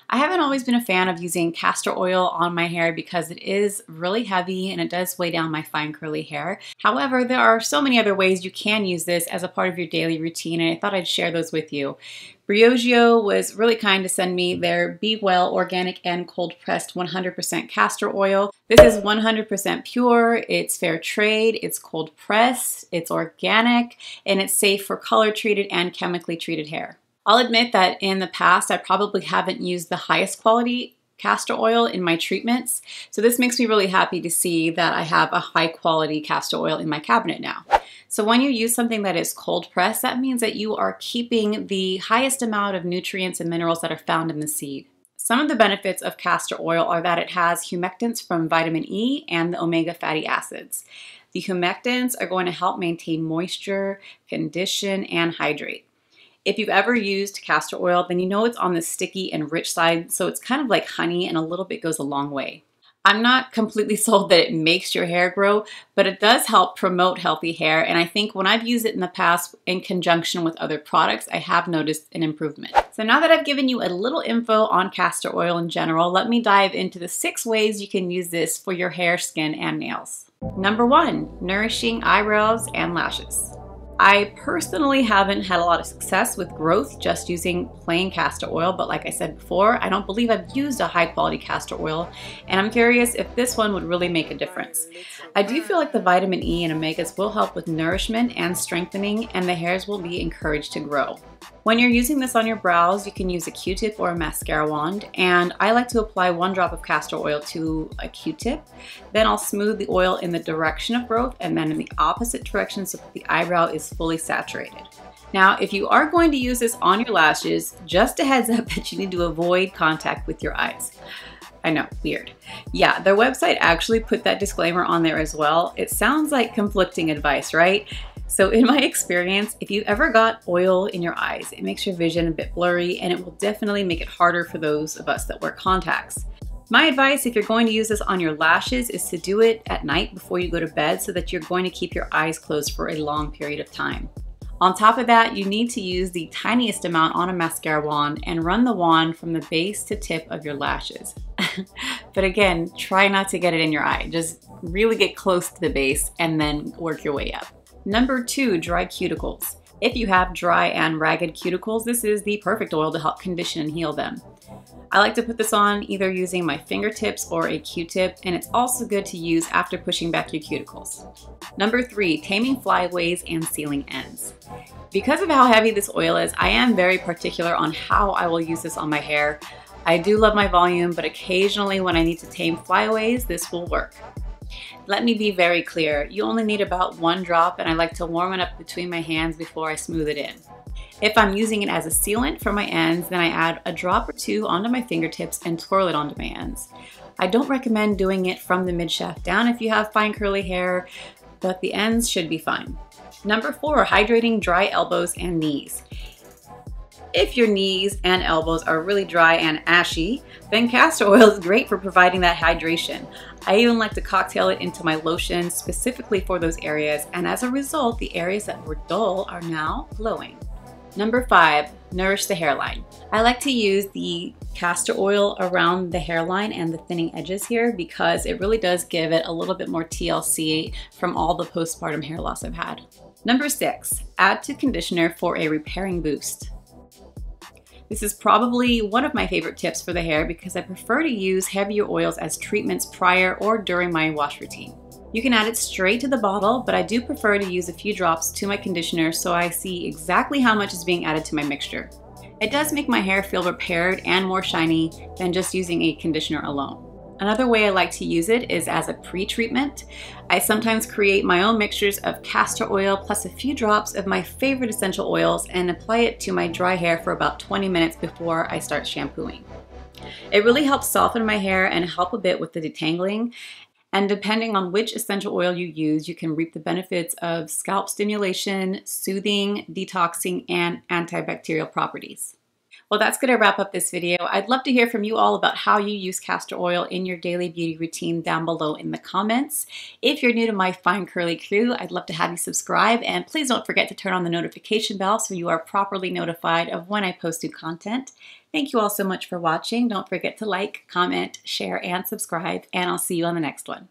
I haven't always been a fan of using castor oil on my hair because it is really heavy and it does weigh down my fine curly hair. However, there are so many other ways you can use this as a part of your daily routine, and I thought I'd share those with you. Briogeo was really kind to send me their Be Well organic and cold pressed 100% castor oil. This is 100% pure, it's fair trade, it's cold pressed, it's organic, and it's safe for color treated and chemically treated hair. I'll admit that in the past I probably haven't used the highest quality castor oil in my treatments, so this makes me really happy to see that I have a high quality castor oil in my cabinet now. So when you use something that is cold pressed, that means that you are keeping the highest amount of nutrients and minerals that are found in the seed. Some of the benefits of castor oil are that it has humectants from vitamin E and the omega fatty acids. The humectants are going to help maintain moisture, condition, and hydrate. If you've ever used castor oil, then you know it's on the sticky and rich side, so it's kind of like honey and a little bit goes a long way. I'm not completely sold that it makes your hair grow, but it does help promote healthy hair, and I think when I've used it in the past in conjunction with other products, I have noticed an improvement. So now that I've given you a little info on castor oil in general, let me dive into the 6 ways you can use this for your hair, skin, and nails. Number 1, nourishing eyebrows and lashes. I personally haven't had a lot of success with growth just using plain castor oil, but like I said before, I don't believe I've used a high quality castor oil, and I'm curious if this one would really make a difference. I do feel like the vitamin E and omegas will help with nourishment and strengthening, and the hairs will be encouraged to grow. When you're using this on your brows, you can use a Q-tip or a mascara wand, and I like to apply 1 drop of castor oil to a Q-tip. Then I'll smooth the oil in the direction of growth and then in the opposite direction so that the eyebrow is fully saturated. Now, if you are going to use this on your lashes, just a heads up that you need to avoid contact with your eyes. I know, weird. Yeah, their website actually put that disclaimer on there as well. It sounds like conflicting advice, right? So in my experience, if you've ever got oil in your eyes, it makes your vision a bit blurry, and it will definitely make it harder for those of us that wear contacts. My advice, if you're going to use this on your lashes, is to do it at night before you go to bed so that you're going to keep your eyes closed for a long period of time. On top of that, you need to use the tiniest amount on a mascara wand and run the wand from the base to tip of your lashes. But again, try not to get it in your eye. Just really get close to the base and then work your way up. Number 2, dry cuticles. If you have dry and ragged cuticles, this is the perfect oil to help condition and heal them. I like to put this on either using my fingertips or a Q-tip, and it's also good to use after pushing back your cuticles. Number 3, taming flyaways and sealing ends. Because of how heavy this oil is, I am very particular on how I will use this on my hair. I do love my volume, but occasionally when I need to tame flyaways, this will work. Let me be very clear, you only need about 1 drop, and I like to warm it up between my hands before I smooth it in. If I'm using it as a sealant for my ends, then I add a drop or 2 onto my fingertips and twirl it onto my ends. I don't recommend doing it from the mid-shaft down if you have fine curly hair, but the ends should be fine. Number 4, hydrating dry elbows and knees. If your knees and elbows are really dry and ashy, then castor oil is great for providing that hydration. I even like to cocktail it into my lotion specifically for those areas, and as a result, the areas that were dull are now glowing. Number 5, nourish the hairline. I like to use the castor oil around the hairline and the thinning edges here because it really does give it a little bit more TLC from all the postpartum hair loss I've had. Number 6, add to conditioner for a repairing boost. This is probably one of my favorite tips for the hair because I prefer to use heavier oils as treatments prior or during my wash routine. You can add it straight to the bottle, but I do prefer to use a few drops to my conditioner so I see exactly how much is being added to my mixture. It does make my hair feel repaired and more shiny than just using a conditioner alone. Another way I like to use it is as a pre-treatment. I sometimes create my own mixtures of castor oil plus a few drops of my favorite essential oils and apply it to my dry hair for about 20 minutes before I start shampooing. It really helps soften my hair and help a bit with the detangling. And depending on which essential oil you use, you can reap the benefits of scalp stimulation, soothing, detoxing, and antibacterial properties. Well, that's going to wrap up this video. I'd love to hear from you all about how you use castor oil in your daily beauty routine down below in the comments. If you're new to my fine curly crew, I'd love to have you subscribe, and please don't forget to turn on the notification bell so you are properly notified of when I post new content. Thank you all so much for watching. Don't forget to like, comment, share, and subscribe, and I'll see you on the next one.